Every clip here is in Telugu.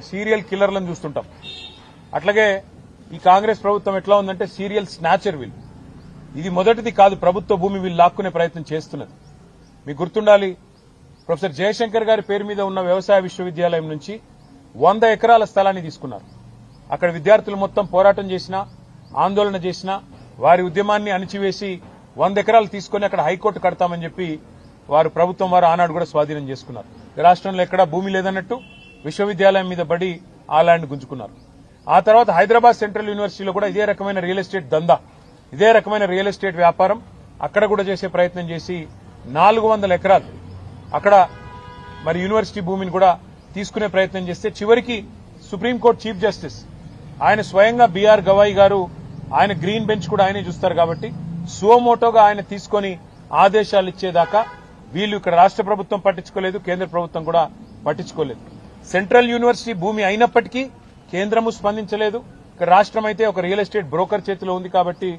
సీరియల్ కిల్లర్లను చూస్తుంటాం. అట్లాగే ఈ కాంగ్రెస్ ప్రభుత్వం ఎట్లా ఉందంటే సీరియల్ స్నాచర్ వీళ్ళు. ఇది మొదటిది కాదు ప్రభుత్వ భూమి వీళ్ళు లాక్కునే ప్రయత్నం చేస్తున్నది. మీకు గుర్తుండాలి, ప్రొఫెసర్ జయశంకర్ గారి పేరు మీద ఉన్న వ్యవసాయ విశ్వవిద్యాలయం నుంచి 100 ఎకరాల స్థలాన్ని తీసుకున్నారు. అక్కడ విద్యార్థులు మొత్తం పోరాటం చేసినా, ఆందోళన చేసినా వారి ఉద్యమాన్ని అణిచివేసి 100 ఎకరాలు తీసుకుని అక్కడ హైకోర్టు కడతామని చెప్పి ప్రభుత్వం వారు ఆనాడు కూడా స్వాధీనం చేసుకున్నారు. రాష్ట్రంలో ఎక్కడా భూమి లేదన్నట్టు విశ్వవిద్యాలయం మీద పడి ఆ ల్యాండ్ గుంజుకున్నారు. ఆ తర్వాత హైదరాబాద్ సెంట్రల్ యూనివర్సిటీలో కూడా ఇదే రకమైన రియల్ ఎస్టేట్ దందా, ఇదే రకమైన రియల్ ఎస్టేట్ వ్యాపారం అక్కడ కూడా చేసే ప్రయత్నం చేసి 400 ఎకరాలు అక్కడ మరి యూనివర్సిటీ భూమిని కూడా తీసుకునే ప్రయత్నం చేస్తే చివరికి సుప్రీంకోర్టు చీఫ్ జస్టిస్ ఆయన స్వయంగా బీఆర్ గవాయి గారు, ఆయన గ్రీన్ బెంచ్ కూడా ఆయనే చూస్తారు కాబట్టి సువమోటోగా ఆయన తీసుకొని ఆదేశాలు ఇచ్చేదాకా వీళ్ళు ఇక్కడ రాష్ట్ర ప్రభుత్వం పట్టించుకోలేదు, కేంద్ర ప్రభుత్వం కూడా పట్టించుకోలేదు. సెంట్రల్ యూనివర్సిటీ భూమి అయినప్పటికీ కేంద్రము స్పందించలేదు. ఇక్కడ రాష్ట్రం అయితే ఒక రియల్ ఎస్టేట్ బ్రోకర్ చేతిలో ఉంది కాబట్టి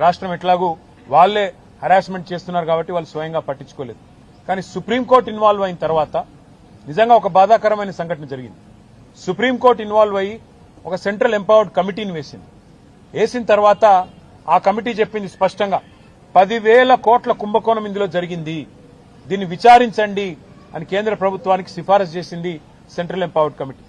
రాష్ట్రం ఎట్లాగూ వాళ్లే హరాస్మెంట్ చేస్తున్నారు కాబట్టి వాళ్ళు స్వయంగా పట్టించుకోలేదు. కానీ సుప్రీంకోర్టు ఇన్వాల్వ్ అయిన తర్వాత నిజంగా ఒక బాధాకరమైన సంఘటన జరిగింది. సుప్రీంకోర్టు ఇన్వాల్వ్ అయ్యి ఒక సెంట్రల్ ఎంపవర్డ్ కమిటీని వేసిన తర్వాత ఆ కమిటీ చెప్పింది స్పష్టంగా 10,000 కోట్ల కుంభకోణం ఇందులో జరిగింది, దీన్ని విచారించండి అని కేంద్ర ప్రభుత్వానికి సిఫారసు చేసింది సెంట్రల్ ఎంపవర్డ్ కమిటీ.